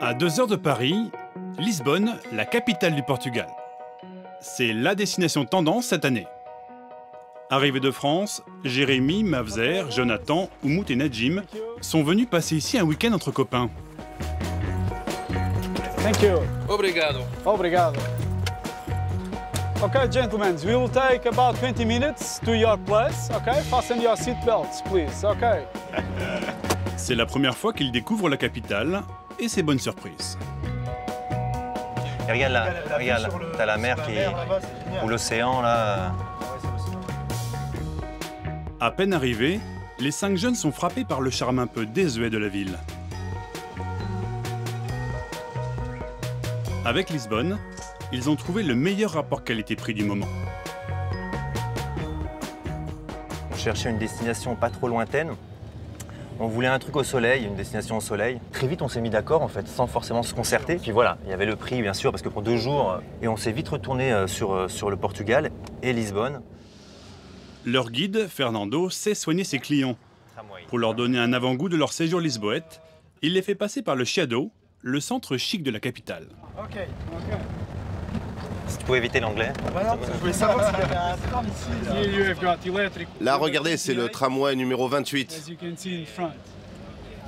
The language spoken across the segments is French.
À 2 heures de Paris, Lisbonne, la capitale du Portugal. C'est la destination tendance cette année. Arrivés de France, Jérémy, Mavzer, Jonathan, Oumout et Najim sont venus passer ici un week-end entre copains. Thank you. Obrigado. Obrigado. Okay, gentlemen, we will take about 20 minutes to your place. Okay, fasten your seat belts, please. Okay. C'est la première fois qu'ils découvrent la capitale et ses bonnes surprises. Et regarde là, t'as la mer ou l'océan là. À peine arrivés, les 5 jeunes sont frappés par le charme un peu désuet de la ville. Avec Lisbonne, ils ont trouvé le meilleur rapport qualité-prix du moment. On cherchait une destination pas trop lointaine. On voulait un truc au soleil, une destination au soleil. Très vite, on s'est mis d'accord en fait, sans forcément se concerter. Puis voilà, il y avait le prix bien sûr, parce que pour 2 jours, et on s'est vite retourné sur le Portugal et Lisbonne. Leur guide, Fernando, sait soigner ses clients. Pour leur donner un avant-goût de leur séjour lisboète, il les fait passer par le Chiado, le centre chic de la capitale. Ok. Si tu pouvais éviter l'anglais. Je voulais savoir s'il y avait un tram ici. Là, regardez, c'est le tramway numéro 28. As you can see in front.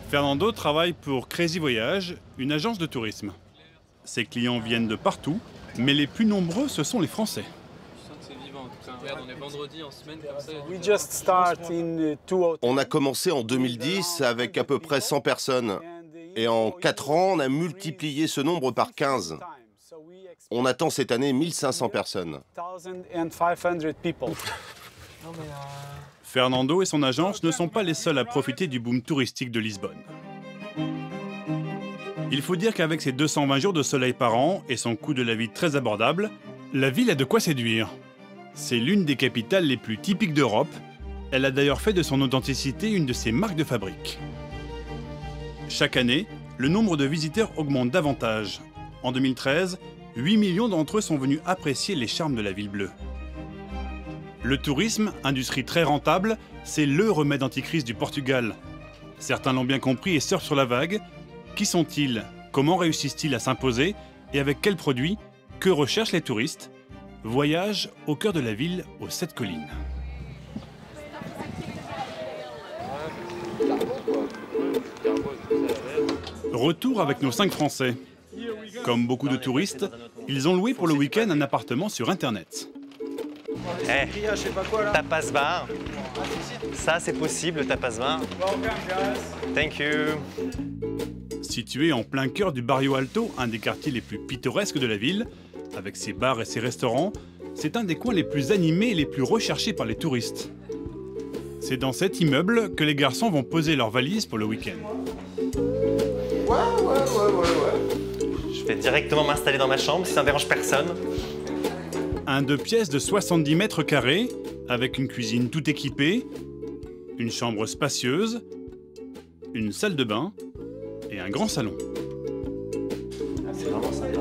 Fernando travaille pour Crazy Voyage, une agence de tourisme. Ses clients viennent de partout, mais les plus nombreux, ce sont les Français. Regarde, on est vendredi en semaine comme ça. We just start in 2000. On a commencé en 2010 avec à peu près 100 personnes. Et en 4 ans, on a multiplié ce nombre par 15. On attend cette année 1500 personnes. 1500 people. Fernando et son agence ne sont pas les seuls à profiter du boom touristique de Lisbonne. Il faut dire qu'avec ses 220 jours de soleil par an et son coût de la vie très abordable, la ville a de quoi séduire. C'est l'une des capitales les plus typiques d'Europe. Elle a d'ailleurs fait de son authenticité une de ses marques de fabrique. Chaque année, le nombre de visiteurs augmente davantage. En 2013, 8 millions d'entre eux sont venus apprécier les charmes de la ville bleue. Le tourisme, industrie très rentable, c'est le remède anticrise du Portugal. Certains l'ont bien compris et surfent sur la vague. Qui sont-ils? Comment réussissent-ils à s'imposer? Et avec quels produits? Que recherchent les touristes? Voyage au cœur de la ville, aux 7 collines. Retour avec nos 5 Français. Comme beaucoup de touristes, ils ont loué pour le week-end un appartement sur Internet. Tapas bar. Ça, c'est possible, le tapas bar. Thank you. Situé en plein cœur du Barrio Alto, un des quartiers les plus pittoresques de la ville, avec ses bars et ses restaurants, c'est un des coins les plus animés et les plus recherchés par les touristes. C'est dans cet immeuble que les garçons vont poser leurs valises pour le week-end. Je vais directement m'installer dans ma chambre si ça ne dérange personne. Un 2 pièces de 70 mètres carrés, avec une cuisine tout équipée, une chambre spacieuse, une salle de bain et un grand salon. C'est vraiment sympa.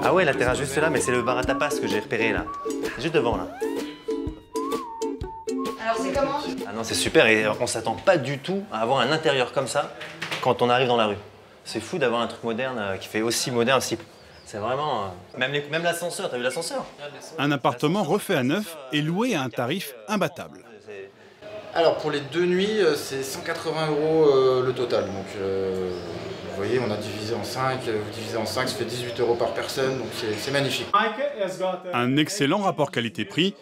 Ah ouais, la terrasse juste là, mais c'est le bar à tapas que j'ai repéré là. Juste devant là. Alors c'est comment? Ah non, c'est super et on s'attend pas du tout à avoir un intérieur comme ça quand on arrive dans la rue. C'est fou d'avoir un truc moderne qui fait aussi moderne aussi. C'est vraiment... Même l'ascenseur, t'as vu l'ascenseur? Un appartement refait à neuf et loué à un tarif imbattable. Alors pour les 2 nuits, c'est 180 € le total. Donc vous voyez, on a divisé en 5, vous divisez en 5, ça fait 18 € par personne, donc c'est magnifique. Un excellent rapport qualité-prix.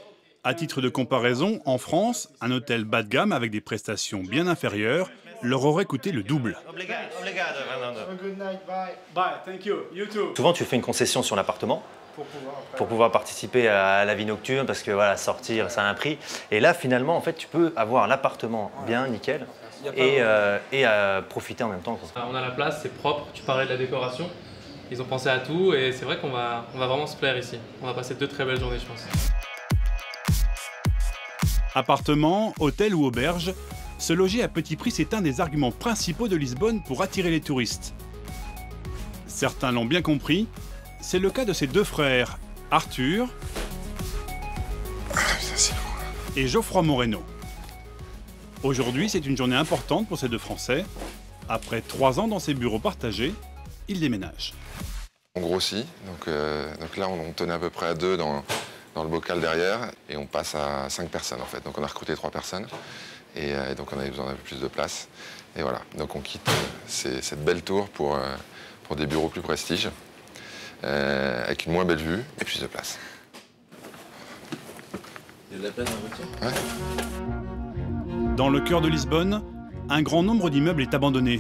À titre de comparaison, en France, un hôtel bas de gamme avec des prestations bien inférieures leur aurait coûté le double. Souvent, tu fais une concession sur l'appartement pour pouvoir participer à la vie nocturne parce que voilà, sortir, ça a un prix. Et là, finalement, en fait, tu peux avoir l'appartement bien, nickel, et profiter en même temps. On a la place, c'est propre, tu parlais de la décoration. Ils ont pensé à tout et c'est vrai qu'on va vraiment se plaire ici. On va passer 2 très belles journées, je pense. Appartement, hôtel ou auberge, se loger à petit prix, c'est un des arguments principaux de Lisbonne pour attirer les touristes. Certains l'ont bien compris, c'est le cas de ses 2 frères, Arthur et Geoffroy Moreno. Aujourd'hui, c'est une journée importante pour ces deux Français. Après 3 ans dans ces bureaux partagés, ils déménagent. On grossit, donc là on tenait à peu près à 2 dans le bocal derrière et on passe à 5 personnes en fait. Donc on a recruté 3 personnes et donc on avait besoin d'un peu plus de place. Et voilà, donc on quitte cette belle tour pour des bureaux plus prestige, avec une moins belle vue et plus de place. Il y a de la place dans la voiture ? Ouais. Dans le cœur de Lisbonne, un grand nombre d'immeubles est abandonné.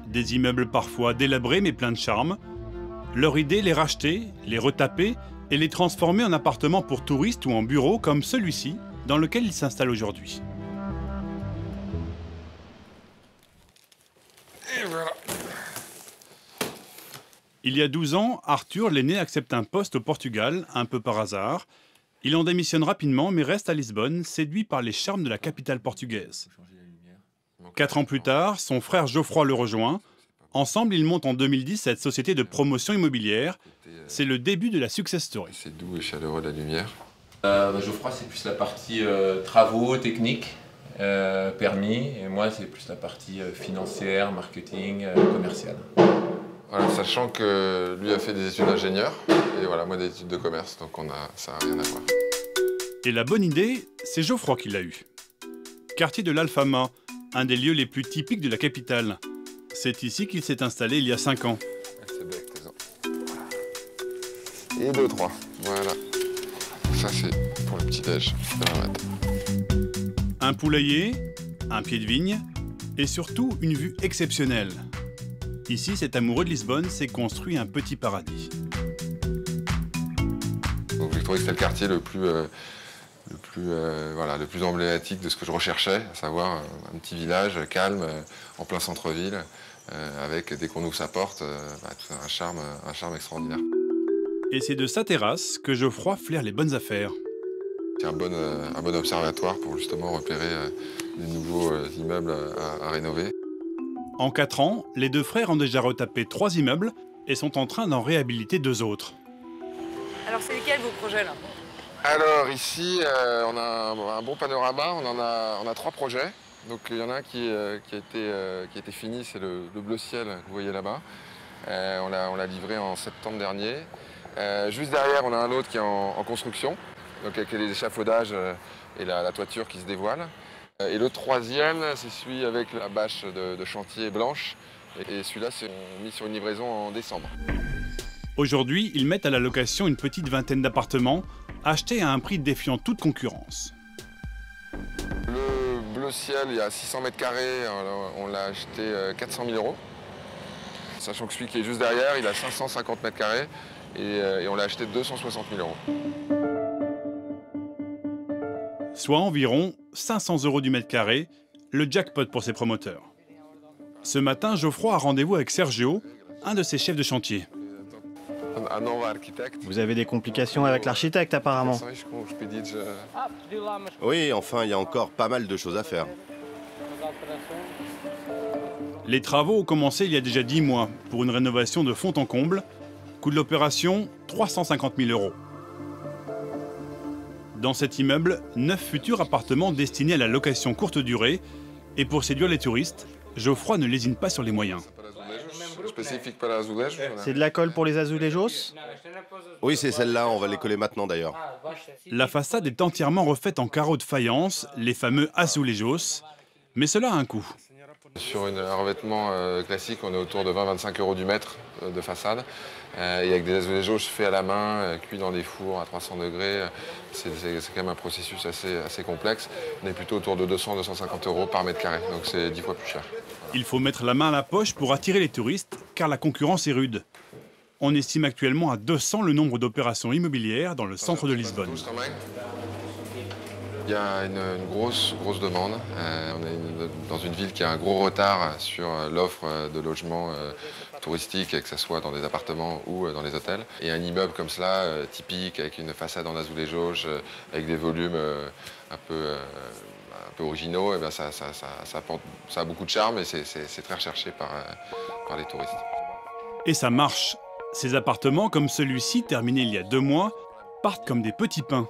Des immeubles parfois délabrés mais pleins de charme. Leur idée, les racheter, les retaper et les transformer en appartements pour touristes ou en bureaux comme celui-ci, dans lequel ils s'installent aujourd'hui. Et voilà. Il y a 12 ans, Arthur, l'aîné, accepte un poste au Portugal, un peu par hasard. Il en démissionne rapidement mais reste à Lisbonne, séduit par les charmes de la capitale portugaise. 4 ans plus tard, son frère Geoffroy le rejoint. Ensemble, ils montent en 2010 cette société de promotion immobilière. C'est le début de la success story. C'est doux et chaleureux la lumière. Geoffroy, c'est plus la partie travaux, techniques, permis. Et moi, c'est plus la partie financière, marketing, commerciale. Voilà, sachant que lui a fait des études d'ingénieur et voilà, moi des études de commerce, donc ça n'a rien à voir. Et la bonne idée, c'est Geoffroy qui l'a eue. Quartier de l'Alfama, un des lieux les plus typiques de la capitale. C'est ici qu'il s'est installé il y a 5 ans. Et 2, 3, voilà. Ça c'est pour le petit-déj de la matin. Un poulailler, un pied de vigne et surtout une vue exceptionnelle. Ici, cet amoureux de Lisbonne s'est construit un petit paradis. Donc j'ai trouvé que c'était le quartier le plus emblématique de ce que je recherchais, à savoir un petit village calme, en plein centre-ville, avec, dès qu'on ouvre sa porte, un charme extraordinaire. Et c'est de sa terrasse que Geoffroy flaire les bonnes affaires. C'est un bon observatoire pour justement repérer les nouveaux immeubles à rénover. En 4 ans, les deux frères ont déjà retapé 3 immeubles et sont en train d'en réhabiliter 2 autres. Alors c'est lesquels vos projets là? Alors ici, on a un bon panorama, on a 3 projets. Donc il y en a un qui a été fini, c'est le bleu ciel que vous voyez là-bas. On l'a livré en septembre dernier. Juste derrière, on a un autre qui est en construction, donc avec les échafaudages et la toiture qui se dévoile. Et le 3e, c'est celui avec la bâche de chantier blanche. Et celui-là, c'est mis sur une livraison en décembre. Aujourd'hui, ils mettent à la location une petite vingtaine d'appartements, achetés à un prix défiant toute concurrence. Le bleu ciel, il y a 600 mètres carrés, on l'a acheté 400 000 €. Sachant que celui qui est juste derrière, il a 550 mètres carrés et on l'a acheté 260 000 €. Soit environ 500 € du mètre carré, le jackpot pour ses promoteurs. Ce matin, Geoffroy a rendez-vous avec Sergio, un de ses chefs de chantier. Vous avez des complications avec l'architecte apparemment. Oui, enfin, il y a encore pas mal de choses à faire. Les travaux ont commencé il y a déjà 10 mois pour une rénovation de fond en comble. Coût de l'opération, 350 000 €. Dans cet immeuble, 9 futurs appartements destinés à la location courte durée. Et pour séduire les touristes, Geoffroy ne lésine pas sur les moyens. C'est de la colle pour les azulejos? Oui, c'est celle-là, on va les coller maintenant d'ailleurs. La façade est entièrement refaite en carreaux de faïence, les fameux azulejos. Mais cela a un coût. Sur un revêtement classique, on est autour de 20-25 € du mètre de façade. Et avec des azulejos faits à la main, cuits dans des fours à 300 degrés, c'est quand même un processus assez complexe. On est plutôt autour de 200-250 € par mètre carré, donc c'est 10 fois plus cher. Il faut mettre la main à la poche pour attirer les touristes, car la concurrence est rude. On estime actuellement à 200 le nombre d'opérations immobilières dans le centre de Lisbonne. Il y a une grosse demande. On est dans une ville qui a un gros retard sur l'offre de logements touristiques, que ce soit dans des appartements ou dans les hôtels. Et un immeuble comme cela, typique, avec une façade en azulejos, avec des volumes un peu originaux, et bien ça a beaucoup de charme et c'est très recherché par les touristes. Et ça marche. Ces appartements, comme celui-ci, terminé il y a 2 mois, partent comme des petits pains.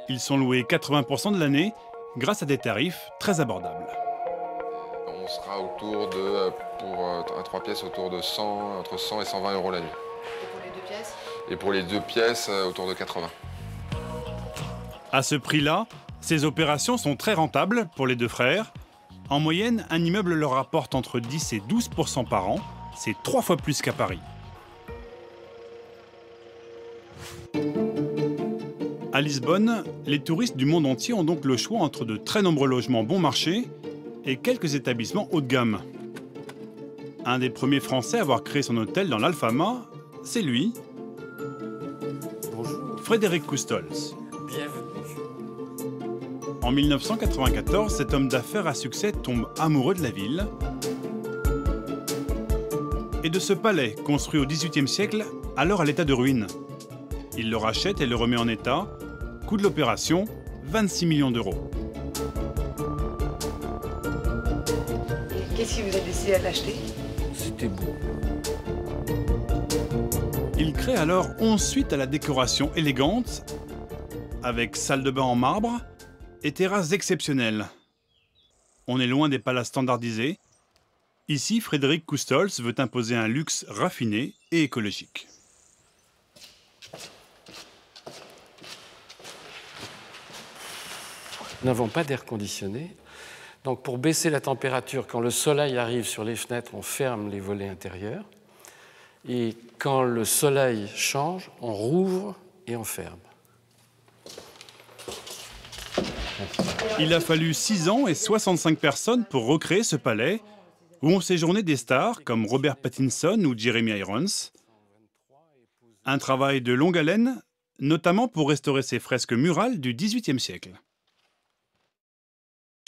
Ils sont loués 80% de l'année, grâce à des tarifs très abordables. On sera autour de, pour un 3 pièces, autour de 100, entre 100 et 120 euros la nuit. Et pour les 2 pièces? Et pour les 2 pièces, autour de 80. À ce prix-là, ces opérations sont très rentables pour les deux frères. En moyenne, un immeuble leur rapporte entre 10 et 12% par an. C'est 3 fois plus qu'à Paris. À Lisbonne, les touristes du monde entier ont donc le choix entre de très nombreux logements bon marché et quelques établissements haut de gamme. Un des premiers Français à avoir créé son hôtel dans l'Alfama, c'est lui, Bonjour. Frédéric Coustols. Bienvenue. En 1994, cet homme d'affaires à succès tombe amoureux de la ville et de ce palais construit au XVIIIe siècle, alors à l'état de ruine. Il le rachète et le remet en état. Coût de l'opération, 26 millions d'euros. Qu'est-ce qui vous a décidé de l'acheter? C'était beau. Il crée alors 11 suites à la décoration élégante, avec salle de bain en marbre et terrasses exceptionnelles. On est loin des palaces standardisés. Ici, Frédéric Coustols veut imposer un luxe raffiné et écologique. Nous n'avons pas d'air conditionné. Donc pour baisser la température, quand le soleil arrive sur les fenêtres, on ferme les volets intérieurs. Et quand le soleil change, on rouvre et on ferme. Il a fallu 6 ans et 65 personnes pour recréer ce palais, où ont séjourné des stars comme Robert Pattinson ou Jeremy Irons. Un travail de longue haleine, notamment pour restaurer ces fresques murales du XVIIIe siècle.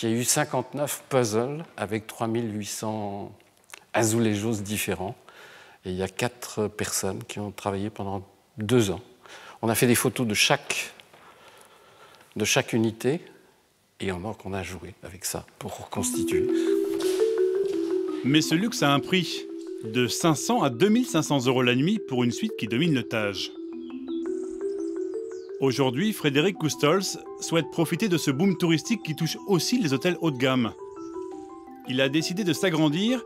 Il y a eu 59 puzzles avec 3800 azulejos différents. Et il y a 4 personnes qui ont travaillé pendant 2 ans. On a fait des photos de chaque unité et on a joué avec ça pour reconstituer. Mais ce luxe a un prix, de 500 à 2500 euros la nuit pour une suite qui domine le Tage. Aujourd'hui, Frédéric Coustols souhaite profiter de ce boom touristique qui touche aussi les hôtels haut de gamme. Il a décidé de s'agrandir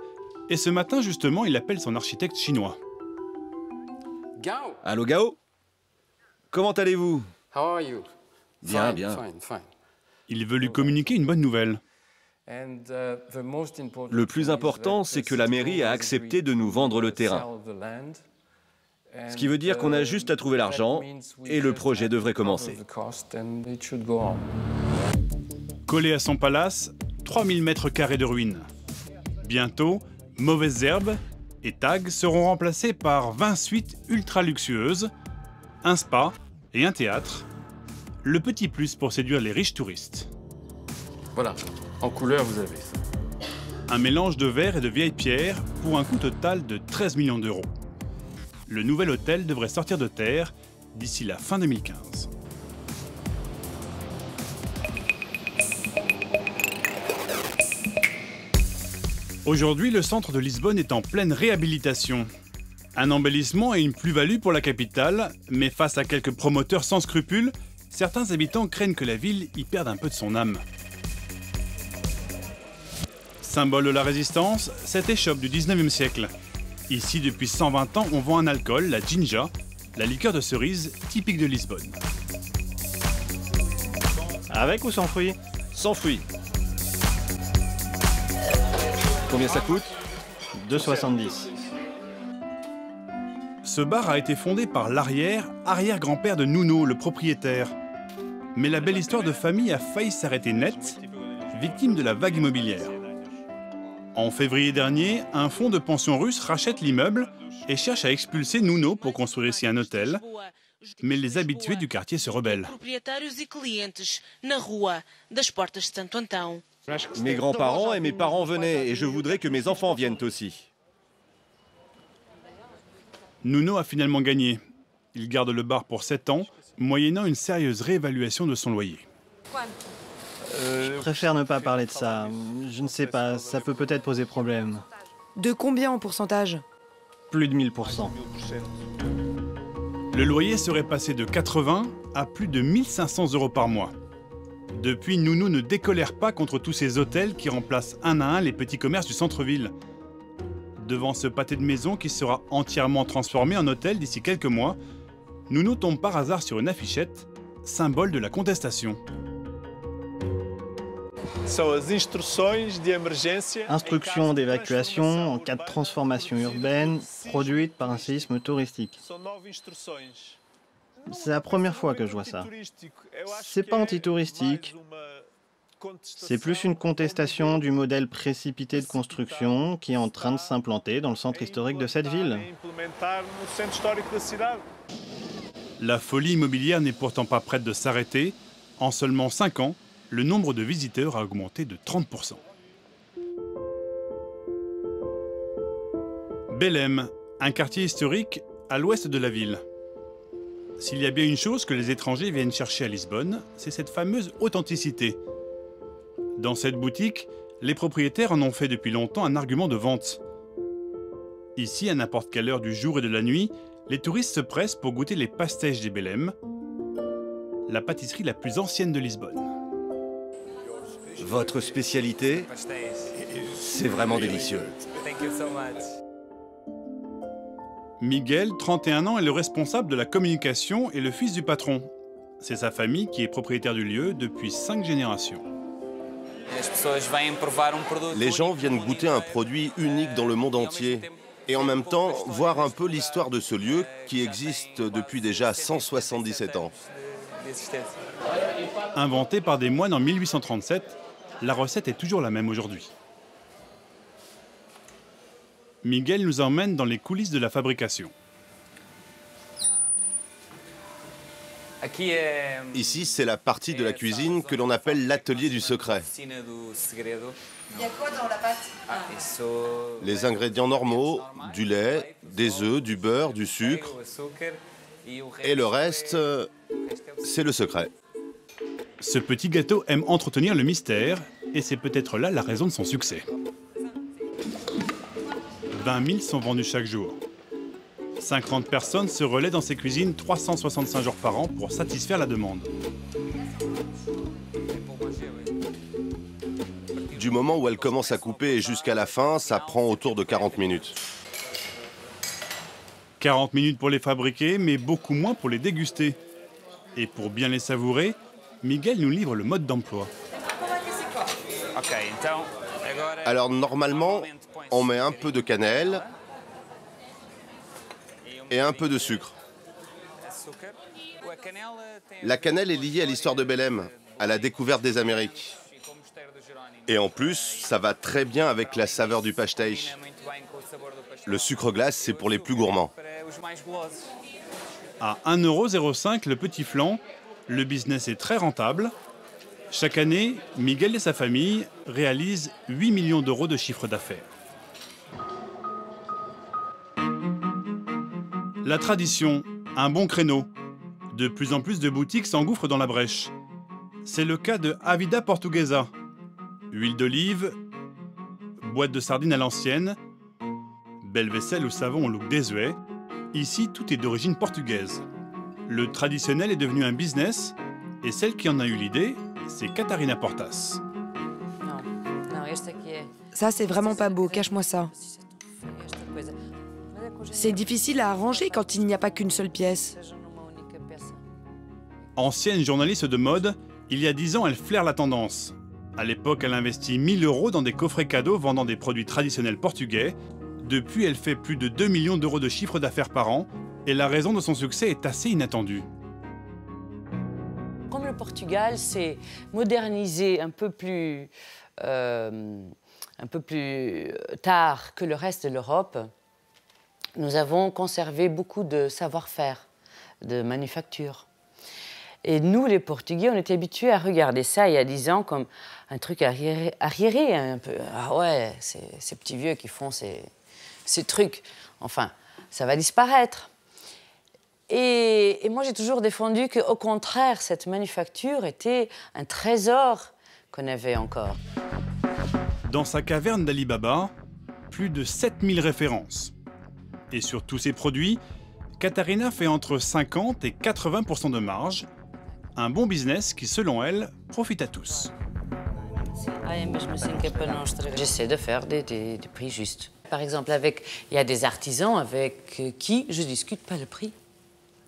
et ce matin, justement, il appelle son architecte chinois. Gao! Allô Gao? Comment allez-vous? How are you? Bien, Fine, bien. fine, fine. Il veut lui communiquer une bonne nouvelle. Le plus important, c'est que la mairie a accepté de nous vendre le terrain. Ce qui veut dire qu'on a juste à trouver l'argent et le projet devrait commencer. Collé à son palace, 3000 mètres carrés de ruines. Bientôt, mauvaises herbes et tags seront remplacés par 20 suites ultra luxueuses, un spa et un théâtre. Le petit plus pour séduire les riches touristes. Voilà, en couleur, vous avez ça. Un mélange de verre et de vieilles pierres pour un coût total de 13 millions d'euros. Le nouvel hôtel devrait sortir de terre d'ici la fin 2015. Aujourd'hui, le centre de Lisbonne est en pleine réhabilitation. Un embellissement et une plus-value pour la capitale, mais face à quelques promoteurs sans scrupules, certains habitants craignent que la ville y perde un peu de son âme. Symbole de la résistance, cette échoppe du 19e siècle. Ici, depuis 120 ans, on vend un alcool, la ginja, la liqueur de cerise typique de Lisbonne. Avec ou sans fruits? Sans fruits. Combien ça coûte? 2,70. Ce bar a été fondé par l'arrière-grand-père de Nuno, le propriétaire. Mais la belle histoire de famille a failli s'arrêter net, victime de la vague immobilière. En février dernier, un fonds de pension russe rachète l'immeuble et cherche à expulser Nuno pour construire ici un hôtel. Mais les habitués du quartier se rebellent. Mes grands-parents et mes parents venaient et je voudrais que mes enfants viennent aussi. Nuno a finalement gagné. Il garde le bar pour 7 ans, moyennant une sérieuse réévaluation de son loyer. Je préfère ne pas parler de ça. Je ne sais pas, ça peut peut-être poser problème. De combien en pourcentage? Plus de 1000%. Le loyer serait passé de 80 à plus de 1500 euros par mois. Depuis, Nounou ne décolère pas contre tous ces hôtels qui remplacent un à un les petits commerces du centre-ville. Devant ce pâté de maison qui sera entièrement transformé en hôtel d'ici quelques mois, Nounou tombe par hasard sur une affichette, symbole de la contestation. Instructions d'évacuation en cas de transformation urbaine produite par un séisme touristique. C'est la première fois que je vois ça. C'est pas anti-touristique. C'est plus une contestation du modèle précipité de construction qui est en train de s'implanter dans le centre historique de cette ville. La folie immobilière n'est pourtant pas prête de s'arrêter. En seulement 5 ans, le nombre de visiteurs a augmenté de 30%. Belém, un quartier historique à l'ouest de la ville. S'il y a bien une chose que les étrangers viennent chercher à Lisbonne, c'est cette fameuse authenticité. Dans cette boutique, les propriétaires en ont fait depuis longtemps un argument de vente. Ici, à n'importe quelle heure du jour et de la nuit, les touristes se pressent pour goûter les pastéis de Belém, la pâtisserie la plus ancienne de Lisbonne. Votre spécialité, c'est vraiment délicieux. Miguel, 31 ans, est le responsable de la communication et le fils du patron. C'est sa famille qui est propriétaire du lieu depuis 5 générations. Les gens viennent goûter un produit unique dans le monde entier et en même temps voir un peu l'histoire de ce lieu qui existe depuis déjà 177 ans. Inventée par des moines en 1837, la recette est toujours la même aujourd'hui. Miguel nous emmène dans les coulisses de la fabrication. Ici, c'est la partie de la cuisine que l'on appelle l'atelier du secret. Il y a quoi dans la pâte? Les ingrédients normaux, du lait, des œufs, du beurre, du sucre. Et le reste, c'est le secret. Ce petit gâteau aime entretenir le mystère, et c'est peut-être là la raison de son succès. 20 000 sont vendus chaque jour. 50 personnes se relaient dans ces cuisines 365 jours par an pour satisfaire la demande. Du moment où elle commence à couper et jusqu'à la fin, ça prend autour de 40 minutes. 40 minutes pour les fabriquer, mais beaucoup moins pour les déguster. Et pour bien les savourer, Miguel nous livre le mode d'emploi. Alors normalement, on met un peu de cannelle et un peu de sucre. La cannelle est liée à l'histoire de Belém, à la découverte des Amériques. Et en plus, ça va très bien avec la saveur du pastéis. Le sucre glace, c'est pour les plus gourmands. À 1,05 € le petit flan, le business est très rentable. Chaque année, Miguel et sa famille réalisent 8 millions d'euros de chiffre d'affaires. La tradition, un bon créneau. De plus en plus de boutiques s'engouffrent dans la brèche. C'est le cas de Avida Portuguesa. Huile d'olive, boîte de sardines à l'ancienne, belle vaisselle ou savon au look désuet. Ici, tout est d'origine portugaise. Le traditionnel est devenu un business, et celle qui en a eu l'idée, c'est Catarina Portas. Ça, c'est vraiment pas beau, cache-moi ça. C'est difficile à arranger quand il n'y a pas qu'une seule pièce. Ancienne journaliste de mode, il y a 10 ans, elle flaire la tendance. À l'époque, elle investit 1 000 € dans des coffrets cadeaux vendant des produits traditionnels portugais. Depuis, elle fait plus de 2 millions d'euros de chiffre d'affaires par an, et la raison de son succès est assez inattendue. Comme le Portugal s'est modernisé un peu plus tard que le reste de l'Europe, nous avons conservé beaucoup de savoir-faire, de manufacture. Et nous, les Portugais, on était habitués à regarder ça il y a 10 ans comme un truc arriéré un peu. Ah ouais, ces petits vieux qui font ces trucs. Enfin, ça va disparaître. Et moi, j'ai toujours défendu qu'au contraire, cette manufacture était un trésor qu'on avait encore. Dans sa caverne d'Ali Baba, plus de 7000 références. Et sur tous ces produits, Catarina fait entre 50 et 80% de marge. un bon business qui, selon elle, profite à tous. J'essaie de faire des prix justes. Par exemple, il y a des artisans avec qui je ne discute pas le prix.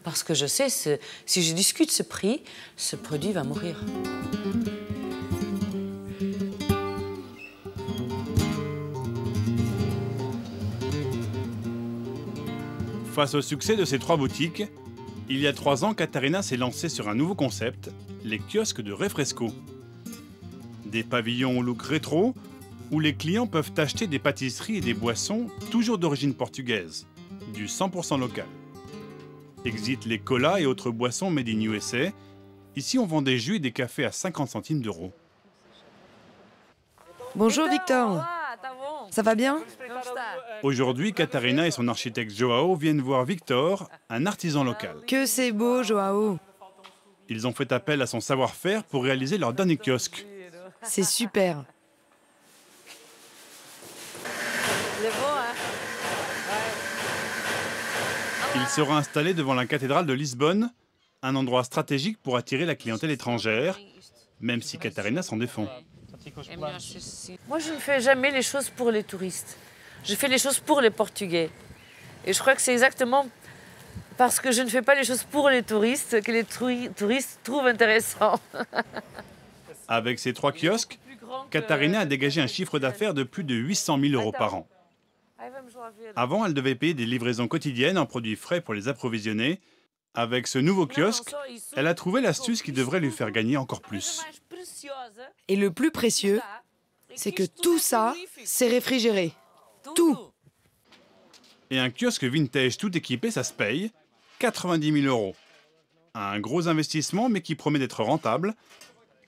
Parce que je sais, si je discute ce prix, ce produit va mourir. Face au succès de ces 3 boutiques, il y a 3 ans, Katharina s'est lancée sur un nouveau concept, les kiosques de Refresco. Des pavillons au look rétro, où les clients peuvent acheter des pâtisseries et des boissons toujours d'origine portugaise, du 100% local. Exit les colas et autres boissons made in USA. Ici, on vend des jus et des cafés à 50 centimes d'euros. Bonjour Victor, ça va bien? Aujourd'hui, Katharina et son architecte Joao viennent voir Victor, un artisan local. Que c'est beau, Joao. Ils ont fait appel à son savoir-faire pour réaliser leur dernier kiosque. C'est super. Il sera installé devant la cathédrale de Lisbonne, un endroit stratégique pour attirer la clientèle étrangère, même si Katharina s'en défend. Moi, je ne fais jamais les choses pour les touristes. Je fais les choses pour les Portugais. Et je crois que c'est exactement parce que je ne fais pas les choses pour les touristes que les touristes trouvent intéressant. Avec ces 3 kiosques, Katharina a dégagé un chiffre d'affaires de plus de 800 000 euros par an. Avant, elle devait payer des livraisons quotidiennes en produits frais pour les approvisionner. Avec ce nouveau kiosque, elle a trouvé l'astuce qui devrait lui faire gagner encore plus. Et le plus précieux, c'est que tout ça, c'est réfrigéré. Tout. Et un kiosque vintage tout équipé, ça se paye 90 000 euros. Un gros investissement, mais qui promet d'être rentable.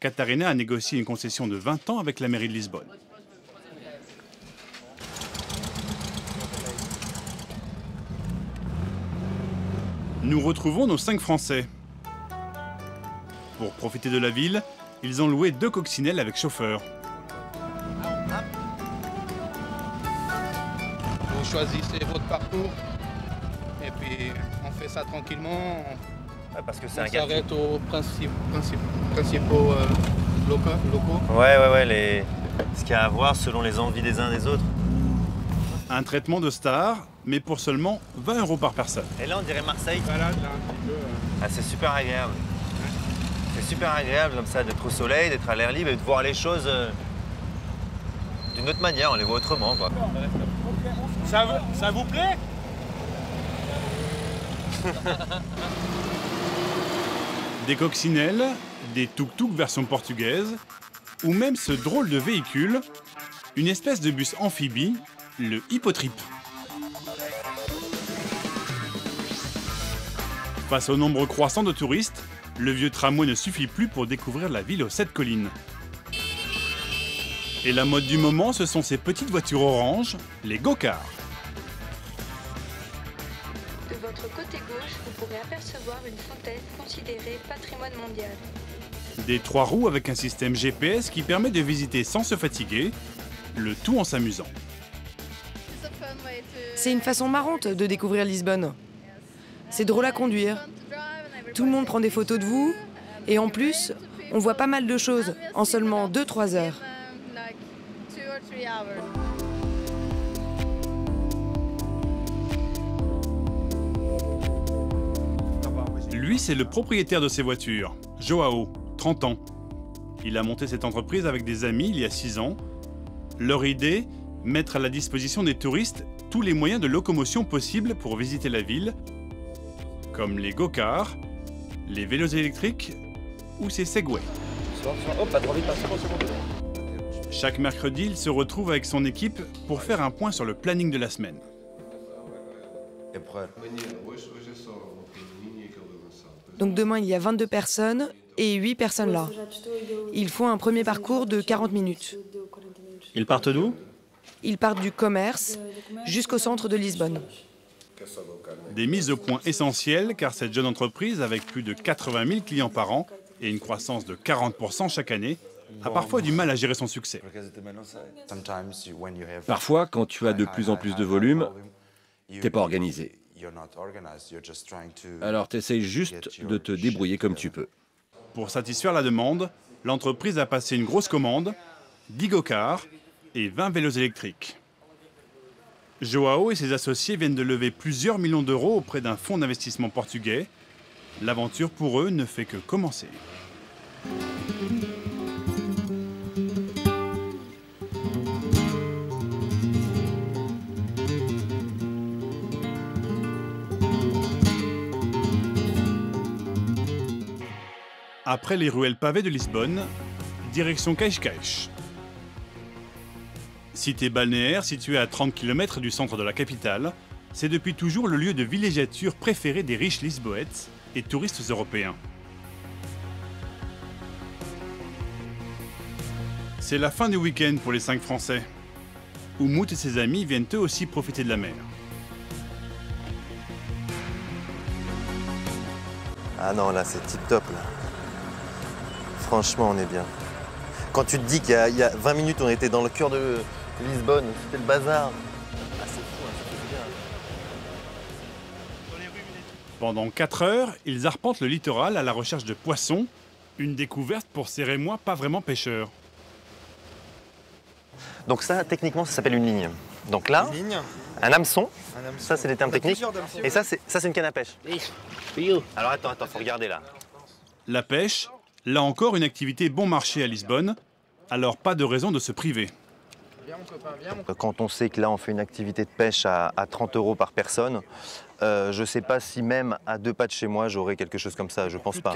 Katharina a négocié une concession de 20 ans avec la mairie de Lisbonne. Nous retrouvons nos 5 Français. Pour profiter de la ville, ils ont loué 2 coccinelles avec chauffeur. Vous choisissez votre parcours et puis on fait ça tranquillement. Parce que on s'arrête aux principaux locaux. Ouais, ce qu'il y a à voir selon les envies des uns des autres. Un traitement de star, mais pour seulement 20 euros par personne. Et là, on dirait Marseille. Voilà, là, un petit peu, Ah, c'est super agréable. C'est super agréable comme ça d'être au soleil, d'être à l'air libre et de voir les choses d'une autre manière. On les voit autrement, quoi. Ça vous plaît? Des coccinelles, des tuk-tuk version portugaise, ou même ce drôle de véhicule, une espèce de bus amphibie, le Hippotrip. Face au nombre croissant de touristes, le vieux tramway ne suffit plus pour découvrir la ville aux 7 collines. Et la mode du moment, ce sont ces petites voitures oranges, les go-cars. De votre côté gauche, vous pourrez apercevoir une fontaine considérée patrimoine mondial. Des 3 roues avec un système GPS qui permet de visiter sans se fatiguer, le tout en s'amusant. C'est une façon marrante de découvrir Lisbonne. C'est drôle à conduire. Tout le monde prend des photos de vous. Et en plus, on voit pas mal de choses en seulement 2-3 heures. Lui, c'est le propriétaire de ces voitures, Joao, 30 ans. Il a monté cette entreprise avec des amis il y a 6 ans. Leur idée, mettre à la disposition des touristes tous les moyens de locomotion possibles pour visiter la ville, comme les go-cars, les vélos électriques ou ces Segway. Chaque mercredi, il se retrouve avec son équipe pour faire un point sur le planning de la semaine. Donc demain, il y a 22 personnes et 8 personnes là. Ils font un premier parcours de 40 minutes. Ils partent d'où? Ils partent du commerce jusqu'au centre de Lisbonne. Des mises au point essentielles car cette jeune entreprise, avec plus de 80 000 clients par an et une croissance de 40% chaque année, a parfois du mal à gérer son succès. Parfois, quand tu as de plus en plus de volume, t'es pas organisé. Alors t'essayes juste de te débrouiller comme tu peux. Pour satisfaire la demande, l'entreprise a passé une grosse commande, 10 go-cars et 20 vélos électriques. Joao et ses associés viennent de lever plusieurs millions d'euros auprès d'un fonds d'investissement portugais. L'aventure pour eux ne fait que commencer. Après les ruelles pavées de Lisbonne, direction Cascais. Cité balnéaire située à 30 km du centre de la capitale, c'est depuis toujours le lieu de villégiature préféré des riches Lisboètes et touristes européens. C'est la fin du week-end pour les 5 Français. Oumout et ses amis viennent eux aussi profiter de la mer. Ah non, là, c'est tip-top, là. Franchement, on est bien. Quand tu te dis qu'il y a 20 minutes, on était dans le cœur de Lisbonne, c'était le bazar. Ah, c'est fou, hein, ça fait bien. Pendant 4 heures, ils arpentent le littoral à la recherche de poissons, une découverte pour ces Rémois pas vraiment pêcheurs. Donc ça, techniquement, ça s'appelle une ligne. Donc là, un hameçon. Ça, c'est des termes techniques. Et ça, c'est une canne à pêche. Alors attends, faut regarder là. La pêche, là encore une activité bon marché à Lisbonne, alors pas de raison de se priver. Quand on sait que là, on fait une activité de pêche à 30 € par personne, je ne sais pas si même à 2 pas de chez moi, j'aurais quelque chose comme ça, je pense pas.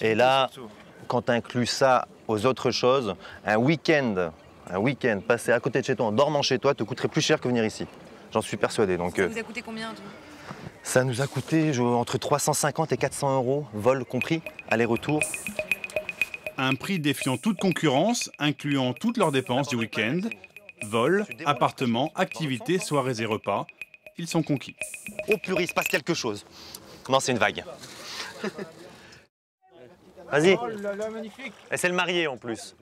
Et là, quand tu inclus ça aux autres choses, un week-end passé à côté de chez toi, en dormant chez toi, te coûterait plus cher que venir ici. J'en suis persuadé. Donc, ça vous a coûté combien tout ? Ça nous a coûté entre 350 et 400 €, vol compris, aller-retour. Un prix défiant toute concurrence, incluant toutes leurs dépenses du week-end, vol, appartement, activités, soirées et repas. Ils sont conquis. Au pur, il se passe quelque chose. Non, c'est une vague. Vas-y. Oh là là, magnifique. Et c'est le marié en plus.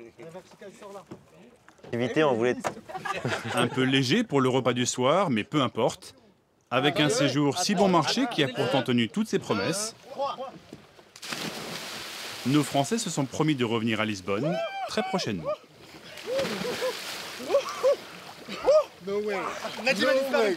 On voulait... Un peu léger pour le repas du soir, mais peu importe. Avec un séjour si bon marché qui a pourtant tenu toutes ses promesses, nos Français se sont promis de revenir à Lisbonne très prochainement. No way.